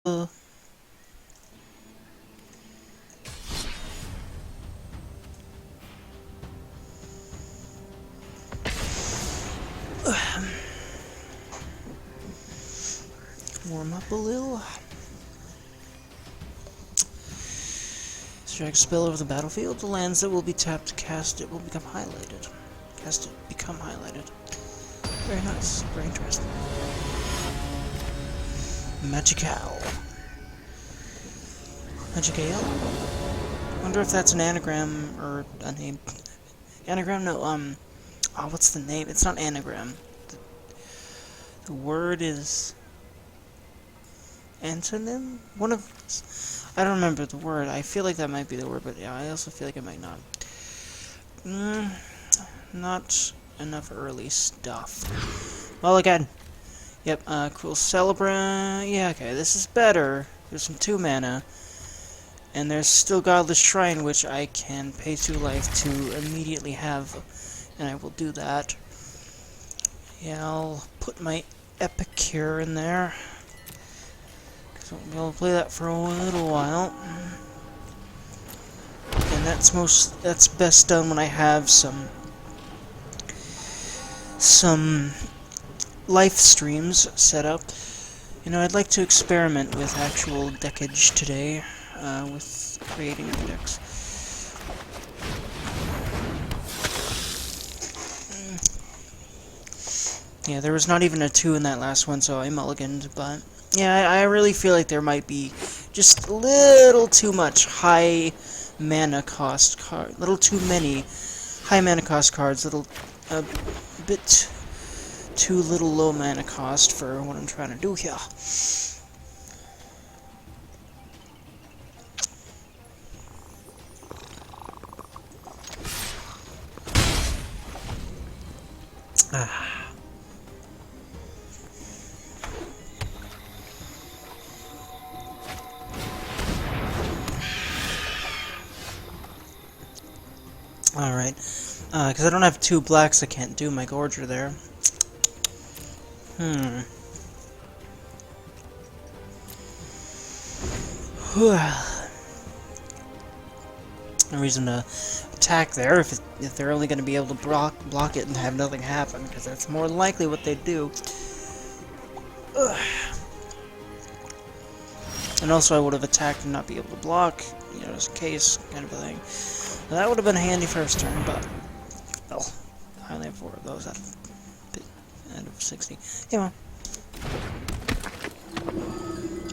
Warm up a little. Strike a spell over the battlefield. The lands that will be tapped to cast it will become highlighted. Cast it, become highlighted. Very nice. Very interesting. Magical. Wonder if that's an anagram or a name. Anagram? No, oh, what's the name? It's not anagram. The word is antonym? I don't remember the word. I feel like that might be the word, but yeah, I also feel like it might not. Not enough early stuff. Well, again. Yep, Cruel Celebrant. Yeah, okay, this is better. There's some 2 mana. And there's still Godless Shrine, which I can pay 2 life to immediately have. And I will do that. Yeah, I'll put my Epicure in there. Because I'll be able to play that for a little while. And that's best done when I have some life streams set up. You know, I'd like to experiment with actual deckage today, with creating new decks. Yeah, there was not even a 2 in that last one, so I mulliganed, but yeah, I really feel like there might be just a little too much high mana cost little too many high mana cost cards, a bit too little low mana cost for what I'm trying to do here. Alright, because I don't have 2 blacks, I can't do my Gorger there. No reason to attack there if they're only going to be able to block it and have nothing happen, because that's more than likely what they do. And also I would have attacked and not be able to block, you know, just in case, kind of a thing. Now, that would have been a handy first turn, but well, I only have 4 of those out of 60. Come on.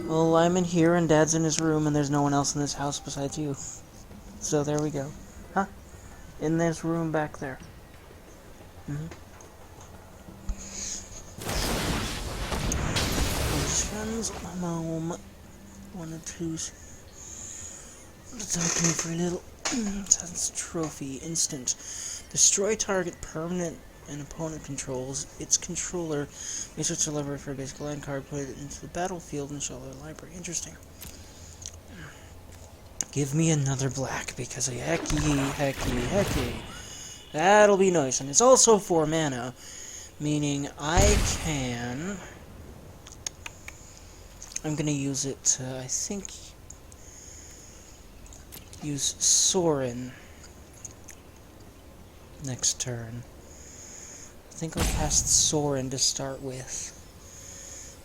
Well, I'm in here and Dad's in his room and there's no one else in this house besides you. So there we go. Huh? In this room back there. Friends, my mom wanted to talk to me for a little. That's trophy. Instant. Destroy target permanent an opponent controls. Its controller may switch the library for a basic land card, put it into the battlefield, and show their library. Interesting. Give me another black, because hecky. That'll be nice. And it's also 4 mana, meaning I can... I'm gonna use it to, I think, use Sorin next turn. I think I'll cast Sorin to start with.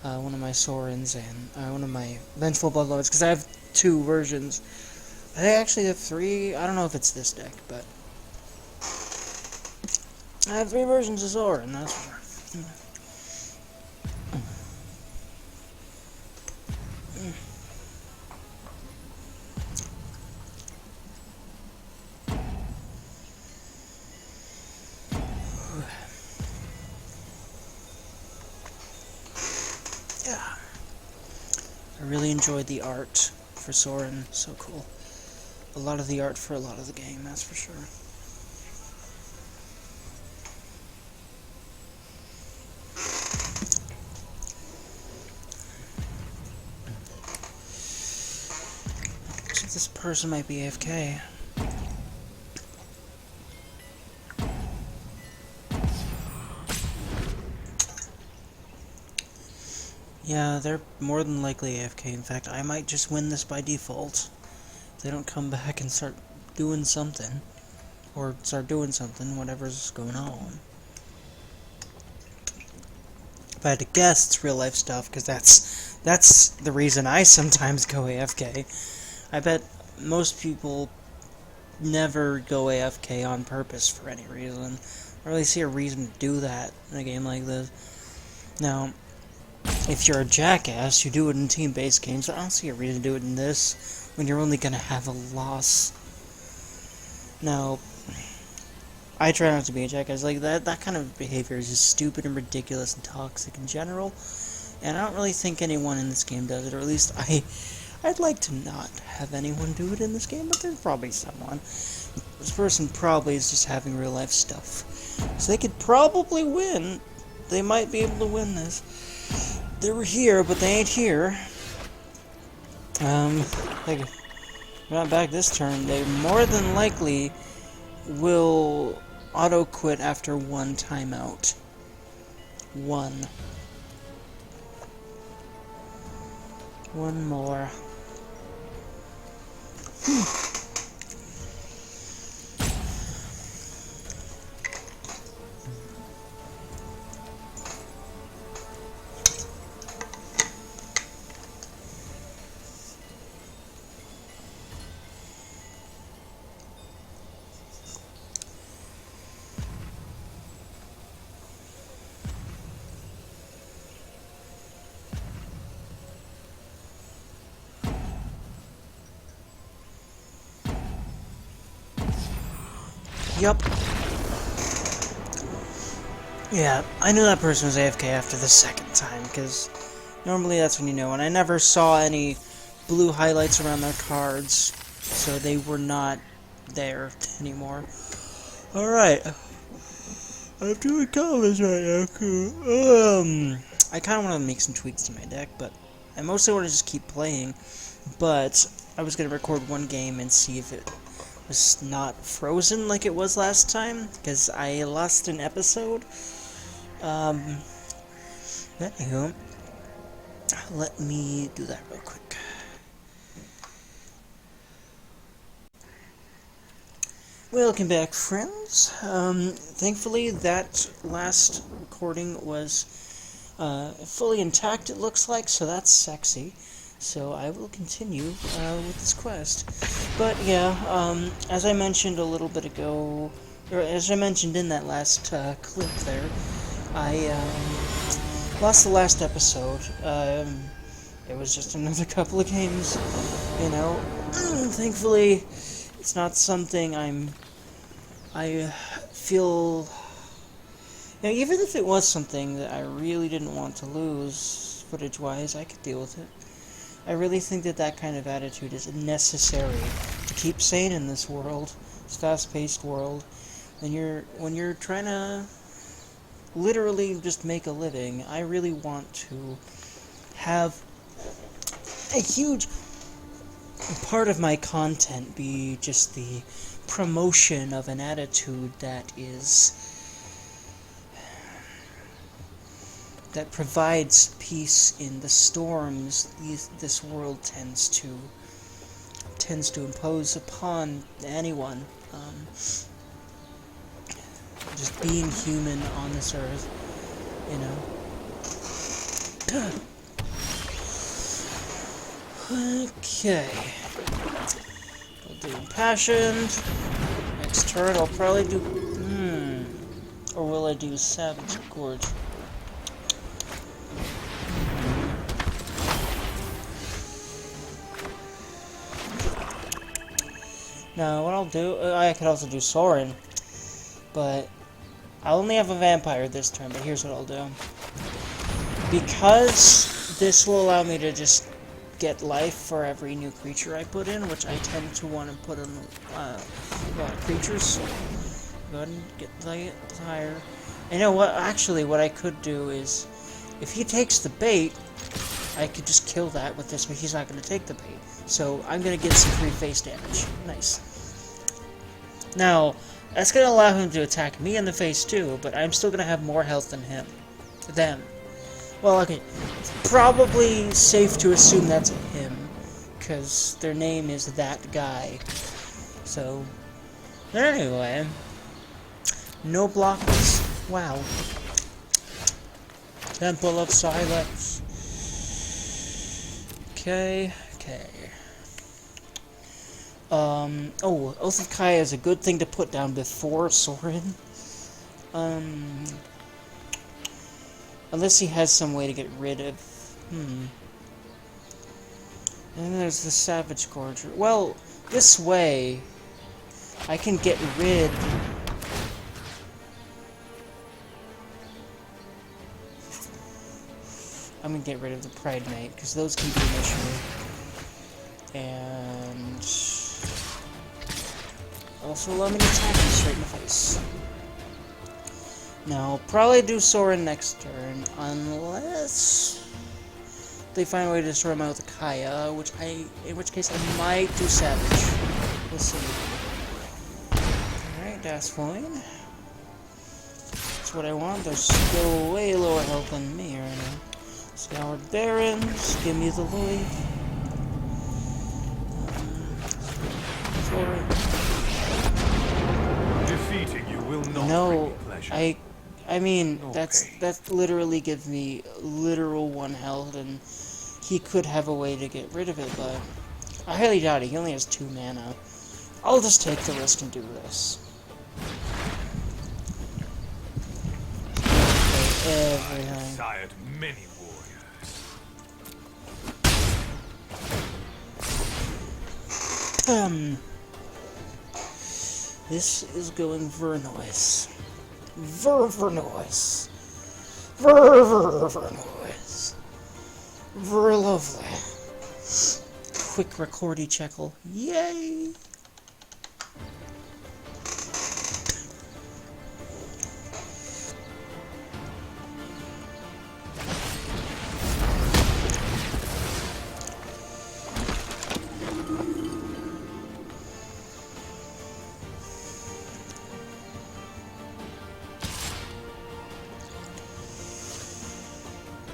One of my Sorins and one of my Vengeful Bloodlords, because I have 2 versions. I actually have 3. I don't know if it's this deck, but I have 3 versions of Sorin, that's for sure. Yeah. I really enjoyed the art for Sorin, so cool. A lot of the art for a lot of the game, that's for sure. This person might be AFK. Yeah, they're more than likely AFK. In fact, I might just win this by default. If they don't come back and start doing something. Or start doing something, whatever's going on. If I had to guess, it's real life stuff, because that's the reason I sometimes go AFK. I bet most people never go AFK on purpose for any reason. I don't really see a reason to do that in a game like this. Now, if you're a jackass, you do it in team-based games. I don't see a reason to do it in this, when you're only gonna have a loss. Now, I try not to be a jackass. Like, that kind of behavior is just stupid and ridiculous and toxic in general. And I don't really think anyone in this game does it, or at least I'd like to not have anyone do it in this game, but there's probably someone. This person probably is just having real life stuff. So they could probably win. They might be able to win this. They were here, but they ain't here. Like, not back this turn. They more than likely will auto-quit after one timeout. One more. Yup. Yeah, I knew that person was AFK after the second time, because normally that's when you know, and I never saw any blue highlights around their cards, so they were not there anymore. Alright. I'm doing comments right now. I kind of want to make some tweaks to my deck, but I mostly want to just keep playing, but I was going to record one game and see if it was not frozen like it was last time, because I lost an episode. Anywho, let me do that real quick. Welcome back, friends. Thankfully that last recording was fully intact, it looks like, so that's sexy. So I will continue with this quest. But yeah, as I mentioned a little bit ago, or as I mentioned in that last clip there, I lost the last episode. It was just another couple of games, you know. Thankfully, it's not something I feel... You know, even if it was something that I really didn't want to lose, footage-wise, I could deal with it. I really think that that kind of attitude is necessary to keep sane in this world, this fast-paced world. When you're trying to literally just make a living, I really want to have a huge part of my content be just the promotion of an attitude that provides peace in the storms this world tends to impose upon anyone. Just being human on this earth, you know. Okay. I'll do Impassioned. Next turn I'll probably do... Or will I do Savage Gorge? Now, what I'll do... I could also do Sorin. But I only have a vampire this turn, but here's what I'll do. Because this will allow me to just get life for every new creature I put in, which I tend to want to put in creatures. Go ahead and get the higher. And you know what? Actually, what I could do is, if he takes the bait, I could just kill that with this, but he's not going to take the bait. So I'm going to get some free face damage. Nice. Now, that's going to allow him to attack me in the face too, but I'm still going to have more health than him. Them. Well, okay. It's probably safe to assume that's him, because their name is that guy. So, anyway. No blockers. Wow. Temple of Silence. Okay. Oh, Oath of Kaya is a good thing to put down before Sorin. Unless he has some way to get rid of... And then there's the Savage Gorger. Well, this way, I can get rid... I'm gonna get rid of the Pride Knight, because those can be an issue. And... also allow me to attack you straight in the face. Now, I'll probably do Sorin next turn, unless they find a way to destroy my Oath of Kaya, in which case I might do Savage. We'll see. Alright, that's fine. That's what I want. They're still way lower health than me right now. Scoured Barons, give me the Lloyd. Defeating you will not No, bring me pleasure. I mean, Okay. that literally gives me literal 1 health, and he could have a way to get rid of it, but I highly doubt it. He only has 2 mana. I'll just take the risk and do this. Okay, everything. Sired many warriors. This is going Vernoise. Vernoise. Vernoise. Ver lovely. Quick recordy checkle. Yay!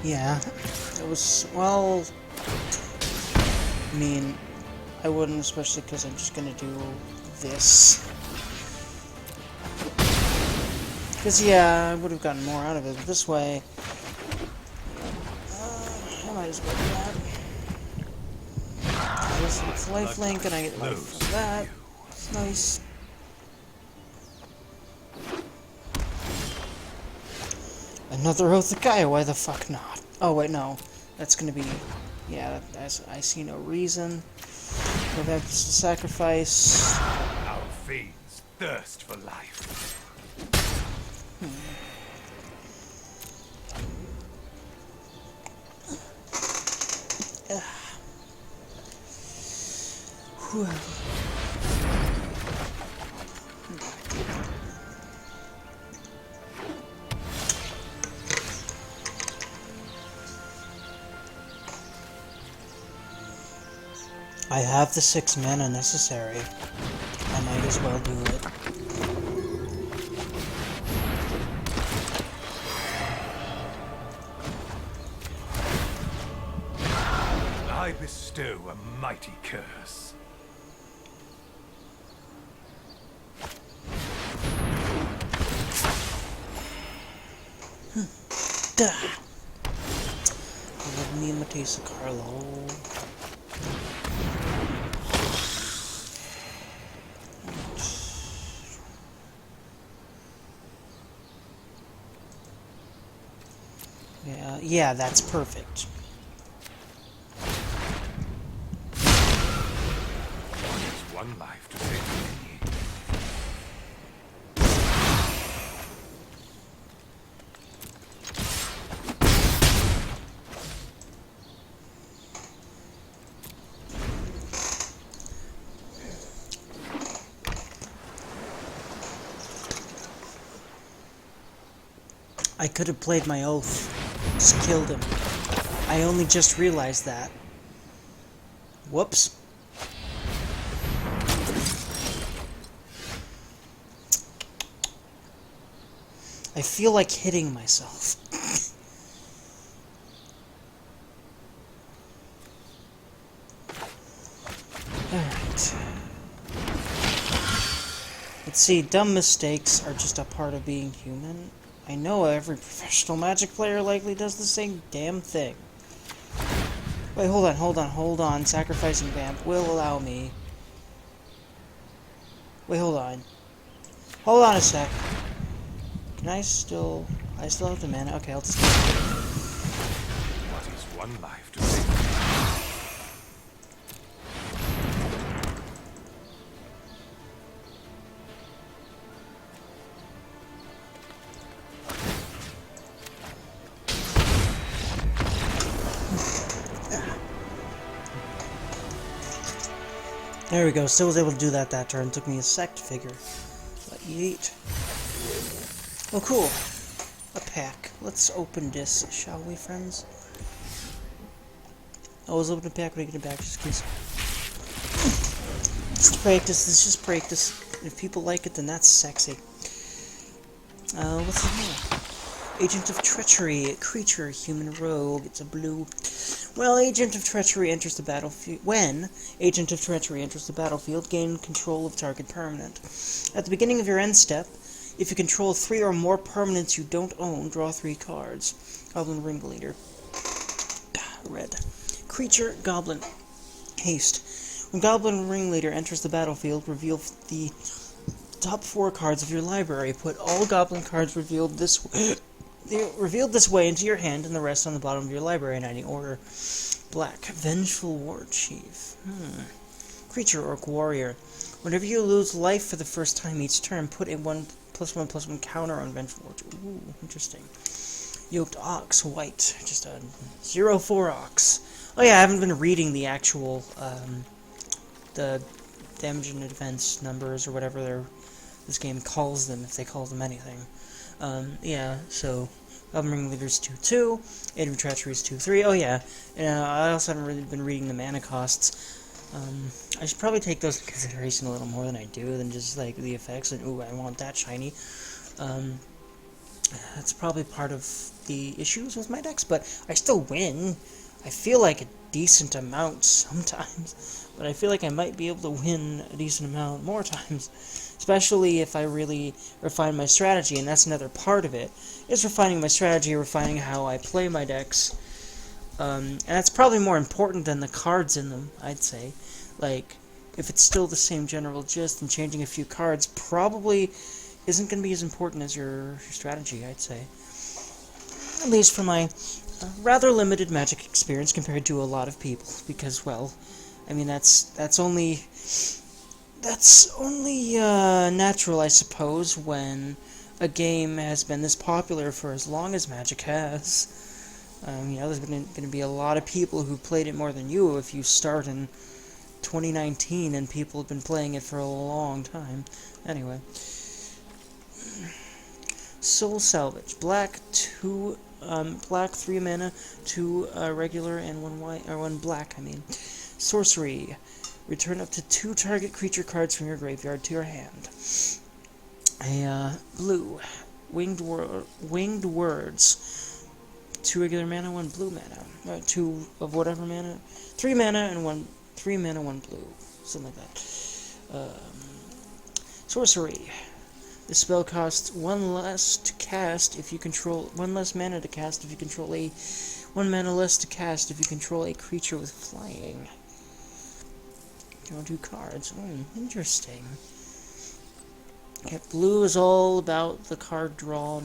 Yeah, it was, well, I mean, I wouldn't, especially because I'm just gonna do this. Because, yeah, I would have gotten more out of it, but this way, I might as well do that. This is lifelink, and I get life from that. It's nice. Another Oath of Kaya, why the fuck not? Oh, wait, no. That's gonna be... yeah, I see no reason. We'll have to sacrifice... Our fiends thirst for life. Whew. I have the 6 mana necessary. I might as well do it. I bestow a mighty curse. Duh. Let me Matisse Carlo. Yeah, that's perfect. There's one life to take from me. I could have played my oath. Just killed him. I only just realized that. Whoops. I feel like hitting myself. Alright. Let's see, dumb mistakes are just a part of being human. I know every professional Magic player likely does the same damn thing. Wait, hold on. Sacrificing Vamp will allow me. Wait, hold on. Hold on a sec. Can I still... I still have the mana? Okay, I'll just... What is one life to save? There we go, still was able to do that turn. Took me a sec to figure. But yeet. Oh, cool. A pack. Let's open this, shall we, friends? I was opening a pack when I get it back, just in case. Just practice, it's just practice. If people like it, then that's sexy. What's in here? Agent of Treachery, creature, human rogue, it's a blue. Well, Agent of Treachery enters the battlefield. When Agent of Treachery enters the battlefield, gain control of target permanent. At the beginning of your end step, if you control 3 or more permanents you don't own, draw 3 cards. Goblin Ringleader. Red. Creature, Goblin. Haste. When Goblin Ringleader enters the battlefield, reveal the top 4 cards of your library. Put all Goblin cards revealed this way into your hand and the rest on the bottom of your library in any order. Black. Vengeful War Chief. Creature, Orc Warrior. Whenever you lose life for the first time each turn, put a 1/1/1 counter on Vengeful War Chief. Ooh, interesting. Yoked Ox, white. Just a 0/4 Ox. Oh yeah, I haven't been reading the actual, the damage and defense numbers or whatever this game calls them, if they call them anything. Yeah, so Goblin Ringleader's 2/2, Agent of Treachery's 2/3. Oh yeah, I also haven't really been reading the mana costs. I should probably take those into consideration a little more than I do, than just like the effects and ooh, I want that shiny. That's probably part of the issues with my decks, but I still win. I feel like a decent amount sometimes, but I feel like I might be able to win a decent amount more times. Especially if I really refine my strategy, and that's another part of it, is refining my strategy, refining how I play my decks. And that's probably more important than the cards in them, I'd say. Like, if it's still the same general gist and changing a few cards probably isn't going to be as important as your strategy, I'd say. At least for my rather limited Magic experience compared to a lot of people, because, well, I mean, that's only natural, I suppose, when a game has been this popular for as long as Magic has. You know, there's going to be a lot of people who played it more than you if you start in 2019 and people have been playing it for a long time. Anyway. Soul Salvage. Black 3 mana, 2 regular, and 1 white, or 1 black, I mean. Sorcery. Return up to 2 target creature cards from your graveyard to your hand. A blue. Winged Words. 2 regular mana, 1 blue mana. 2 of whatever mana. 3 mana and 1 3 mana, 1 blue. Something like that. Sorcery. The spell costs 1 less to cast if you control 1 less mana to cast if you control a 1 mana less to cast if you control a creature with flying. Draw 2 cards. Interesting. Yeah, blue is all about the card draw,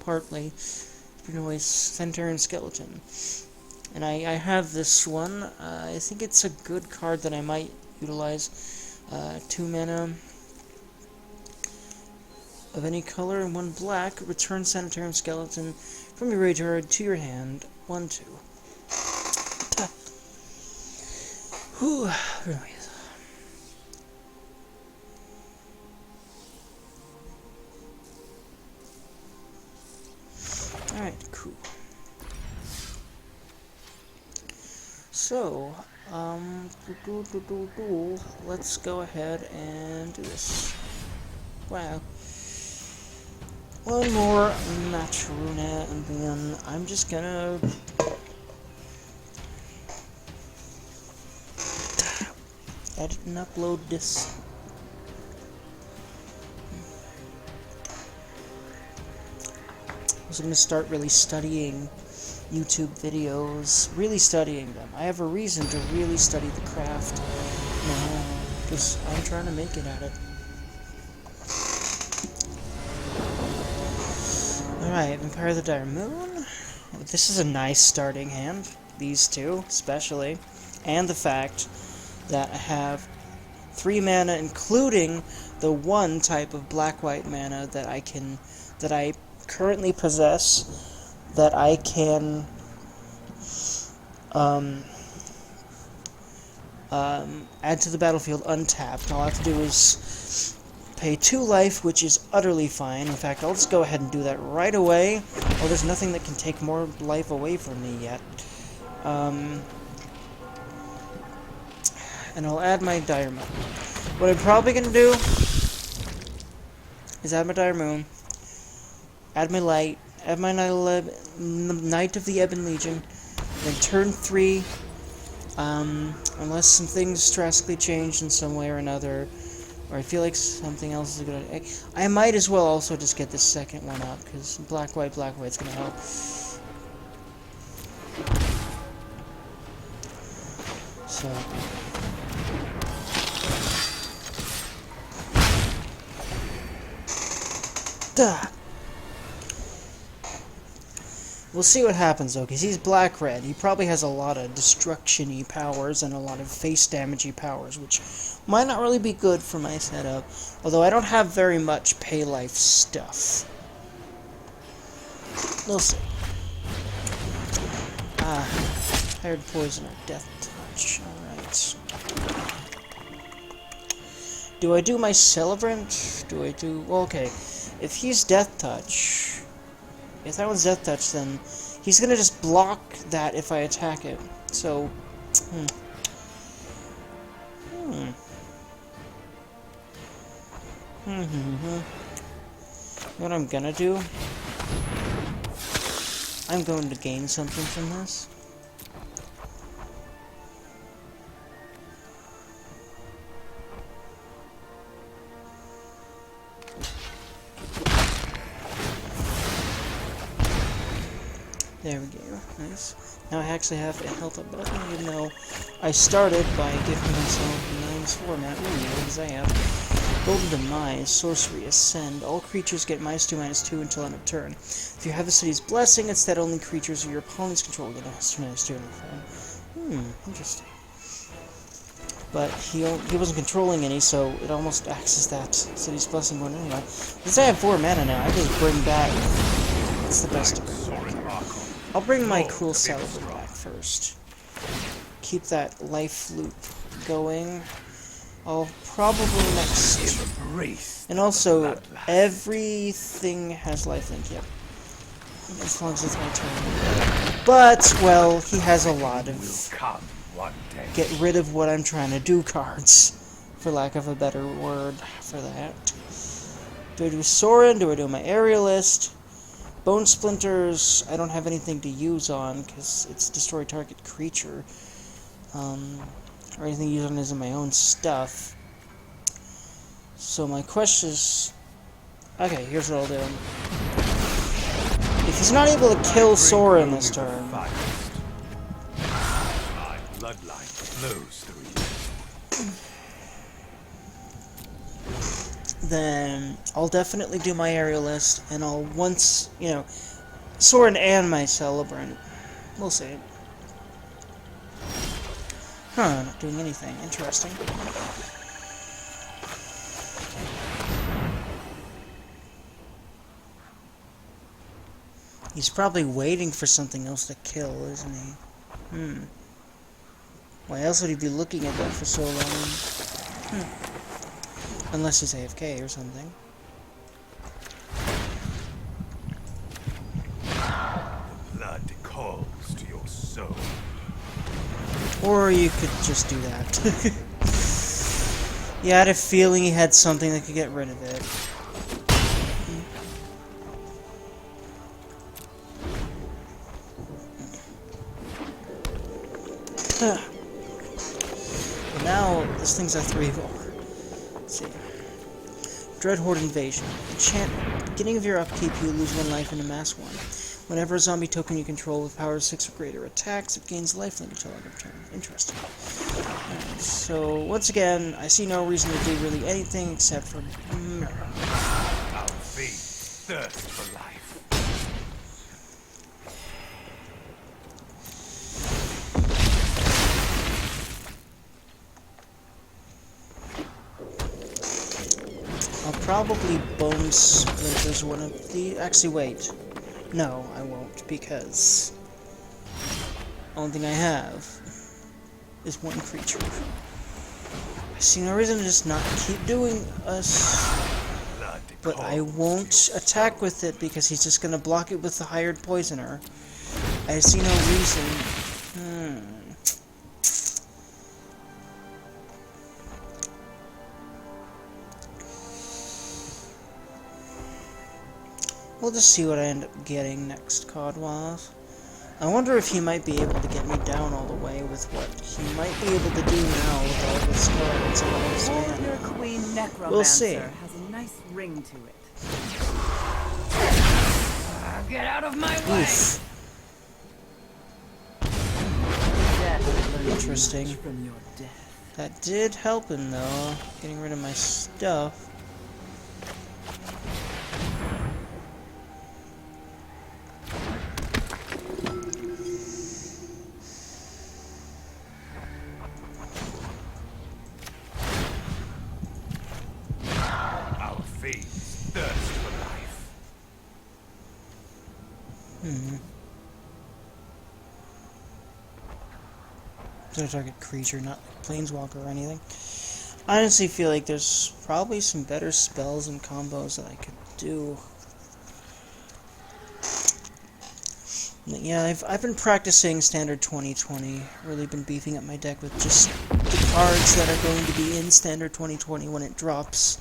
partly. Always Center and Skeleton. And I have this one. I think it's a good card that I might utilize. 2 mana of any color and 1 black. Return Sanitarium Skeleton from your graveyard to your hand. 1/2. Whew. Alright, cool. So, let's go ahead and do this. Wow. 1 more Matruna, and then I'm just gonna... I didn't upload this. I was gonna start really studying YouTube videos, really studying them. I have a reason to really study the craft now, because I'm trying to make it at it. Alright, Vampire of the Dire Moon. This is a nice starting hand, these two, especially. And the fact that I have 3 mana, including the 1 type of black-white mana that I currently possess, that I can add to the battlefield untapped. All I have to do is pay 2 life, which is utterly fine. In fact, I'll just go ahead and do that right away. Oh, there's nothing that can take more life away from me yet. And I'll add my Dire Moon. What I'm probably gonna do is add my Dire Moon, add my Light, add my Knight of the Ebon Legion, then turn 3, unless some things drastically change in some way or another, or I feel like something else is a good idea. I might as well also just get this second one up, because black-white's gonna help. So... Duh. We'll see what happens, though, because he's black-red. He probably has a lot of destruction-y powers and a lot of face damage-y powers, which might not really be good for my setup. Although I don't have very much pay-life stuff. We'll see. Hired Poisoner, Death Touch. Alright. Do I do my Celebrant? Do I do... Well, okay. If he's Death Touch... If that one's Death Touch, then he's gonna just block that if I attack it. So... What I'm gonna do... I'm going to gain something from this. There we go. Nice. Now I actually have a health up button, even though I started by giving myself a nice format. Ooh, because I have Golden Demise, Sorcery, Ascend. All creatures get -2/-2 until end of turn. If you have the city's blessing, it's that only creatures of your opponent's control get -2/-2 in turn. Interesting. But he wasn't controlling any, so it almost acts as that city's blessing one anyway. Since I have 4 mana now, I just bring back... That's the best to bring back. I'll bring my Cruel Celebrant back first. Keep that life loop going. I'll probably next... And also, everything has lifelink, yep. As long as it's my turn. But, well, he has a lot of... Get rid of what I'm trying to do cards. For lack of a better word for that. Do I do Sorin? Do I do my Aerialist? Bone Splinters, I don't have anything to use on, because it's destroy target creature. Or anything used on is in my own stuff. So my question is... Okay, here's what I'll do. If he's not able to kill Sorin this turn... My bloodline flows through you. Then I'll definitely do my Aerialist, and I'll once, you know, Sorin and my Celebrant. We'll see. Huh, not doing anything. Interesting. He's probably waiting for something else to kill, isn't he? Why else would he be looking at that for so long? Unless he's AFK or something. Blood calls to your soul. Or you could just do that. Yeah, I had a feeling he had something that could get rid of it. now this thing's a 3/4. Let's see. Dread Horde Invasion. Enchant. Beginning of your upkeep, you lose 1 life and amass 1. Whenever a zombie token you control with power 6 or greater attacks, it gains lifelink until end of turn. Interesting. Alright, so, once again, I see no reason to do really anything except for murder. Our fiends thirst for life. I'll probably Bone Splinters one of the... Actually, wait. No, I won't, because... the only thing I have is 1 creature. I see no reason to just not keep doing us, but I won't attack with it because he's just gonna block it with the hired poisoner. I see no reason. We'll just see what I end up getting next card-wise. I wonder if he might be able to get me down all the way with what he might be able to do now with all this cards and all this mana. Queen Necromancer We'll see. has a nice ring to it. Get out of my way! Oof. Interesting. From your death. That did help him, though, getting rid of my stuff. Our fiends thirst for life. So target creature, not planeswalker or anything. I honestly feel like there's probably some better spells and combos that I could do. Yeah, I've been practicing Standard 2020. Really been beefing up my deck with just the cards that are going to be in Standard 2020 when it drops.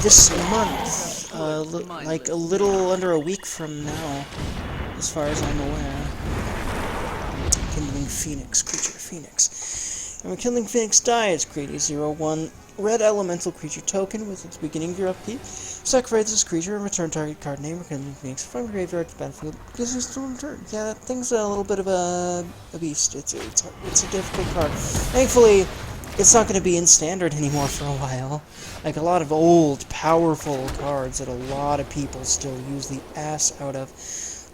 This month, like a little under a week from now, as far as I'm aware. Kindling Phoenix, creature Phoenix. And when Kindling Phoenix dies, create a 0/1 red elemental creature token with its beginning of your upkeep. Sacrifice this creature and return target card name or Kindling Phoenix from your graveyard to battlefield. Gives you still return. Yeah, that thing's a little bit of a beast. It's a difficult card. Thankfully, it's not going to be in standard anymore for a while. Like a lot of old, powerful cards that a lot of people still use the ass out of.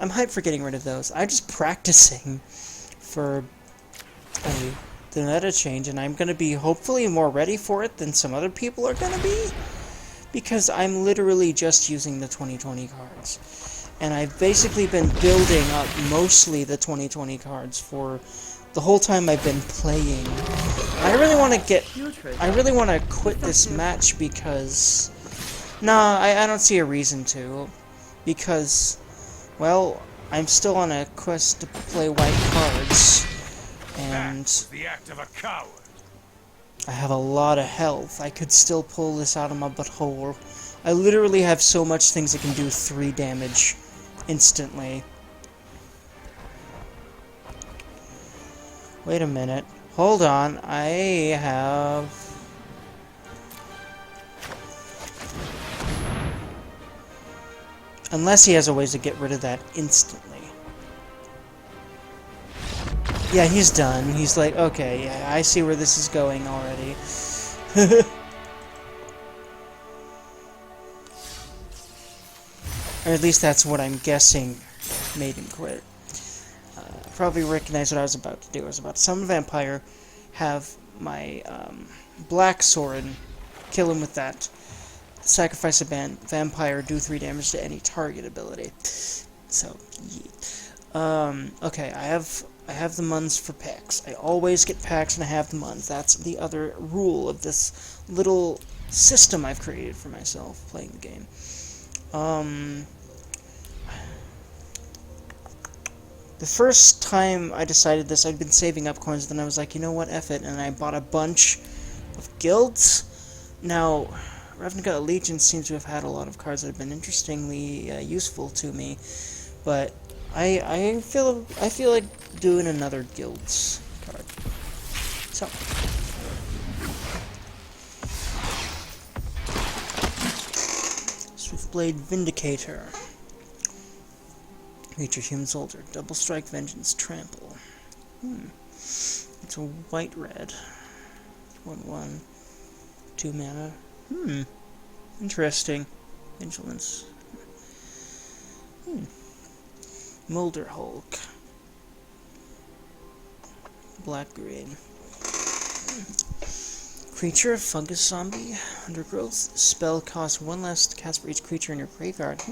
I'm hyped for getting rid of those. I'm just practicing for the meta change, and I'm going to be hopefully more ready for it than some other people are going to be, because I'm literally just using the 2020 cards. And I've basically been building up mostly the 2020 cards for the whole time I've been playing. I really want to quit this match because... Nah, I don't see a reason to. Because, well, I'm still on a quest to play white cards. And The act of a coward. I have a lot of health. I could still pull this out of my butthole. I literally have so much things that can do 3 damage instantly. Wait a minute. Hold on. I have... Unless he has a way to get rid of that instantly. Yeah, he's done. He's like, okay, yeah, I see where this is going already. Or at least that's what I'm guessing made him quit. Probably recognized what I was about to do. I was about to summon a vampire, have my black sword, kill him with that, sacrifice a vampire, do 3 damage to any target ability. So, yeah. Okay, I have the muns for packs. I always get packs and I have the muns. That's the other rule of this little system I've created for myself playing the game. The first time I decided this, I'd been saving up coins, then I was like, you know what, F it, and I bought a bunch of guilds. Now, Ravnica Allegiance seems to have had a lot of cards that have been interestingly useful to me, but I feel like doing another guilds card. So. Swiftblade Vindicator. Creature Human Soldier. Double Strike Vengeance Trample. It's a white-red. 1/1. 2 mana. Interesting. Vigilance. Molder Hulk. Black-green. Creature, Fungus Zombie, Undergrowth. Spell costs 1 less to cast for each creature in your graveyard.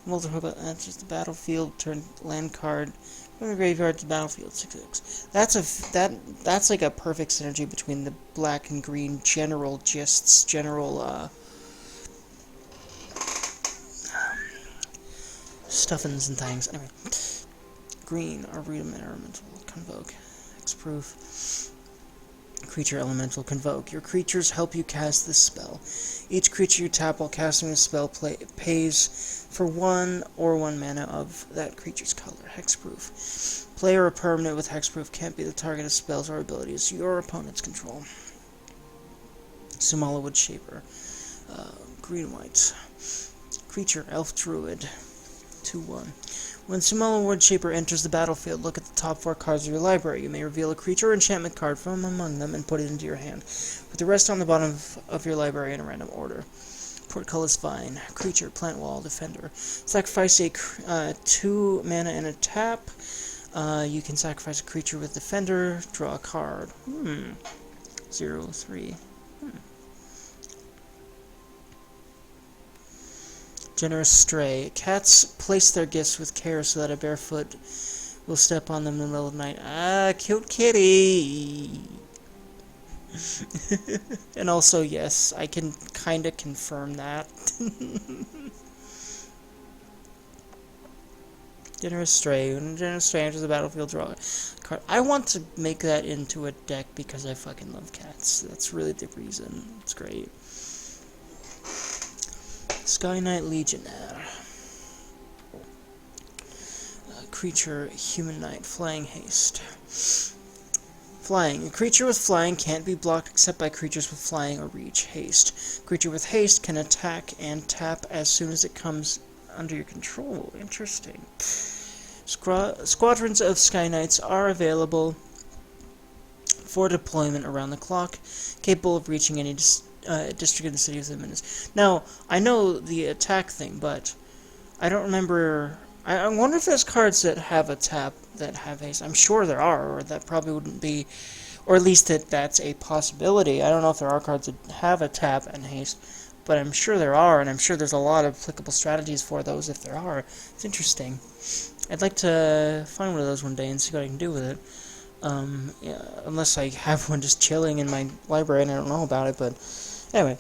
Molder Hulk enters the battlefield, turn land card from the graveyard to the battlefield. 6/6. That's like a perfect synergy between the black and green general stuffins and things. Anyway, green, Arboretum Elemental, Convoke, Hexproof. Creature Elemental, Convoke. Your creatures help you cast this spell. Each creature you tap while casting the spell pays for 1 or 1 mana of that creature's color. Hexproof. Player or permanent with Hexproof can't be the target of spells or abilities your opponents control. Sumala Wood Shaper. Green-white. Creature, Elf Druid. 2/1. When Sumala Wood Shaper enters the battlefield, look at the top 4 cards of your library. You may reveal a creature or enchantment card from among them and put it into your hand. Put the rest on the bottom of your library in a random order. Portcullis Vine. Creature, Plant Wall, Defender. Sacrifice a 2 mana and a tap. You can sacrifice a creature with Defender. Draw a card. 0/3. Generous Stray. Cats place their gifts with care so that a barefoot will step on them in the middle of the night. Ah, cute kitty! And also, yes, I can kinda confirm that. Generous Stray. When Generous Stray enters the battlefield, draw a card. I want to make that into a deck because I fucking love cats. That's really the reason. It's great. Sky Knight Legionnaire. Creature, Human Knight, Flying Haste. Flying. A creature with flying can't be blocked except by creatures with flying or reach. Haste. Creature with haste can attack and tap as soon as it comes under your control. Interesting. Squadrons of Sky Knights are available for deployment around the clock, capable of reaching any district in the city within minutes. Now, I know the attack thing, but I don't remember. I wonder if there's cards that have a tap that have haste. I'm sure there are, or that probably wouldn't be, or at least that's a possibility. I don't know if there are cards that have a tap and haste, but I'm sure there are, and I'm sure there's a lot of applicable strategies for those if there are. It's interesting. I'd like to find one of those one day and see what I can do with it. Yeah, unless I have one just chilling in my library and I don't know about it, but anyway.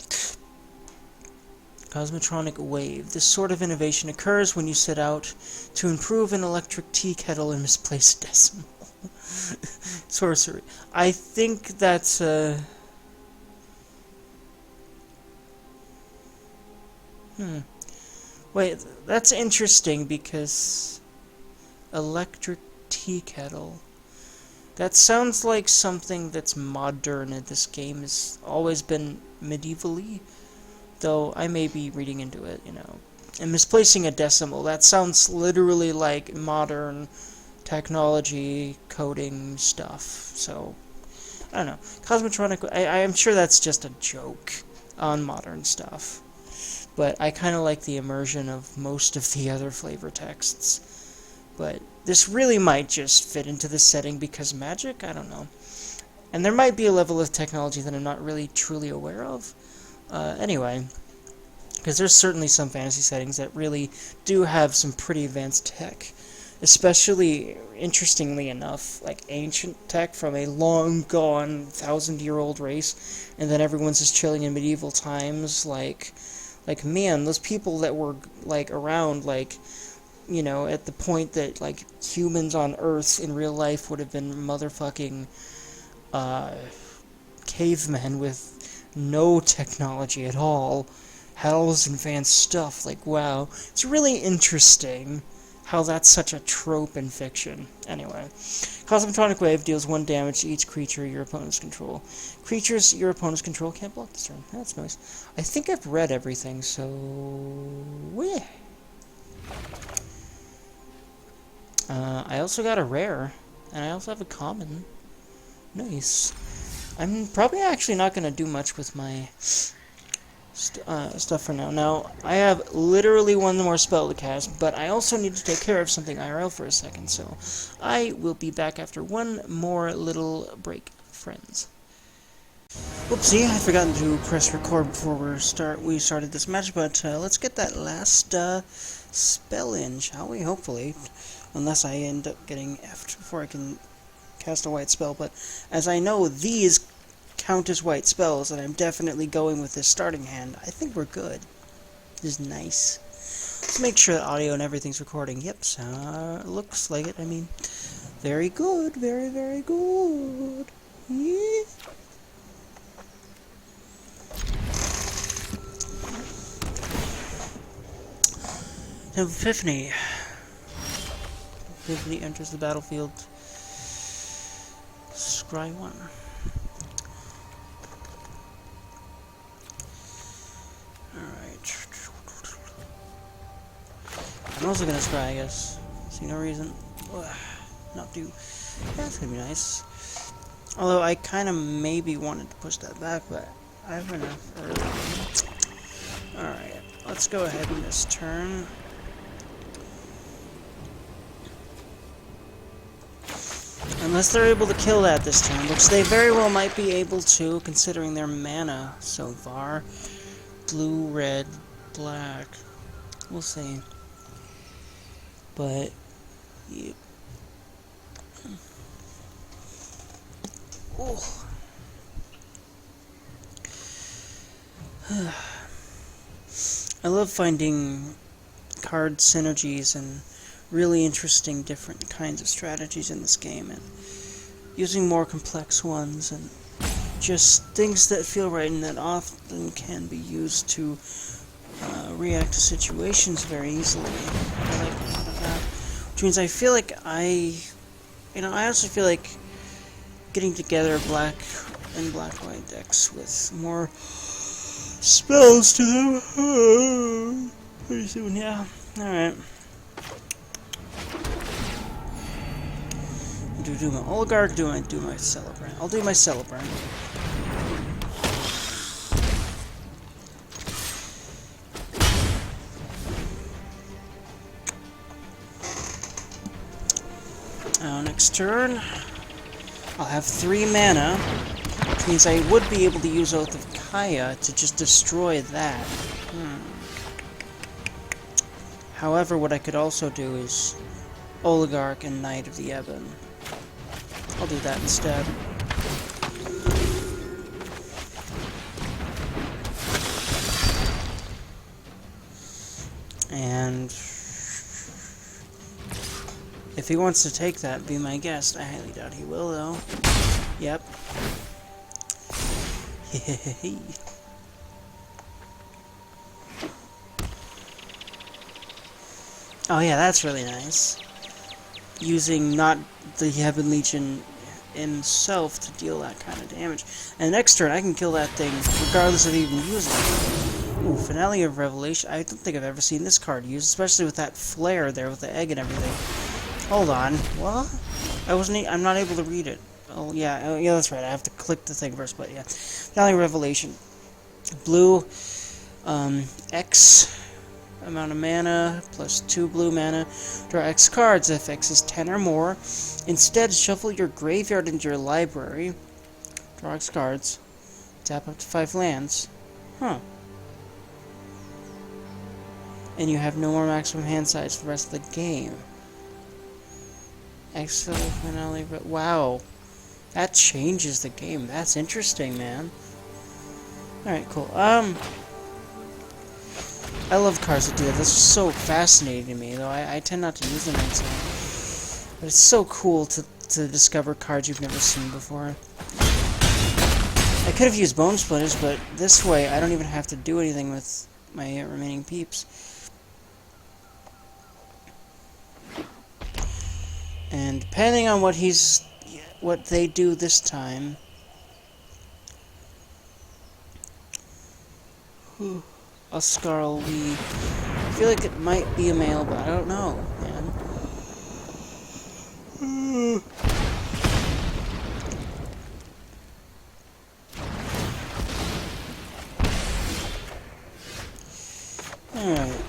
Cosmotronic Wave. This sort of innovation occurs when you set out to improve an electric tea kettle and misplace a decimal. Sorcery. I think that's Wait, that's interesting because electric tea kettle. That sounds like something that's modern, and this game has always been medievally. Though I may be reading into it, you know. And misplacing a decimal, that sounds literally like modern technology, coding stuff. So, I don't know. Cosmotronic, I am sure that's just a joke on modern stuff. But I kind of like the immersion of most of the other flavor texts. But this really might just fit into the setting because magic? I don't know. And there might be a level of technology that I'm not really truly aware of. Anyway, because there's certainly some fantasy settings that really do have some pretty advanced tech, especially, interestingly enough, like ancient tech from a long-gone, 1,000-year-old race, and then everyone's just chilling in medieval times, like, man, those people that were, like, around, like, you know, at the point that, like, humans on Earth in real life would have been motherfucking, cavemen with no technology at all, had all this advanced stuff. Like, wow, it's really interesting how that's such a trope in fiction. Anyway. Cosmotronic Wave deals 1 damage to each creature your opponents control. Creatures your opponents control can't block this turn. That's nice. I think I've read everything, so... yeah. I also got a rare, and I also have a common. Nice. I'm probably actually not going to do much with my stuff for now. Now, I have literally 1 more spell to cast, but I also need to take care of something IRL for a second, so I will be back after 1 more little break, friends. Whoopsie, I'd forgotten to press record before we started this match, but let's get that last spell in, shall we? Hopefully. Unless I end up getting F'd before I can cast a white spell, but as I know these count as white spells, and I'm definitely going with this starting hand, I think we're good. This is nice. Let's make sure that audio and everything's recording. Yep, so looks like it. I mean, very good. Very, very good. Yeah. Epiphany. Epiphany enters the battlefield. Scry 1. Alright. I'm also gonna scry, I guess. See no reason not to. Yeah, that's gonna be nice. Although I kinda maybe wanted to push that back, but I have enough early. Alright, let's go ahead in this turn. Unless they're able to kill that this turn, which they very well might be able to, considering their mana so far. Blue, red, black. We'll see. But, yep. Oh. I love finding card synergies and really interesting different kinds of strategies in this game, and using more complex ones, and just things that feel right and that often can be used to react to situations very easily. I like a lot of that. Which means I feel like I also feel like getting together black and black-white decks with more spells to them. Pretty soon, yeah. Alright. Do my Oligarch, do my Celebrant. I'll do my Celebrant. Next turn, I'll have 3 mana, which means I would be able to use Oath of Kaya to just destroy that. However, what I could also do is Oligarch and Knight of the Ebon. I'll do that instead. And if he wants to take that, be my guest. I highly doubt he will, though. Yep. Oh yeah, that's really nice. Using not the Heaven Legion himself to deal that kind of damage. And next turn, I can kill that thing regardless of even using it. Ooh, Finale of Revelation. I don't think I've ever seen this card used, especially with that flare there with the egg and everything. Hold on. What? I'm not able to read it. Oh, yeah. Yeah, that's right. I have to click the thing first, but yeah. Finale of Revelation. Blue, X amount of mana, plus 2 blue mana. Draw X cards if X is 10 or more. Instead, shuffle your graveyard into your library. Draw X cards. Tap up to 5 lands. Huh. And you have no more maximum hand size for the rest of the game. X finale, but wow. That changes the game. That's interesting, man. Alright, cool. I love cards that do that. This is so fascinating to me, though I tend not to use them myself. But it's so cool to discover cards you've never seen before. I could have used Bone Splitters, but this way I don't even have to do anything with my remaining peeps. And depending on what they do this time. Oscar Lee. I feel like it might be a male, but I don't know, man. Alright.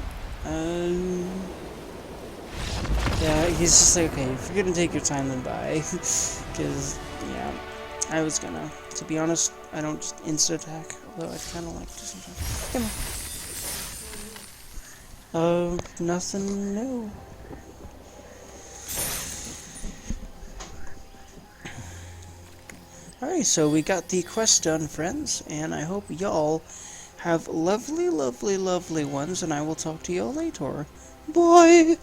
Yeah, he's just like, okay, if you're gonna take your time, then bye. Because, yeah, I was gonna. To be honest, I don't just insta-attack, although I'd kind of like to sometimes. Come on. Nothing new. Alright, so we got the quest done, friends, and I hope y'all have lovely, lovely, lovely ones, and I will talk to y'all later. Bye!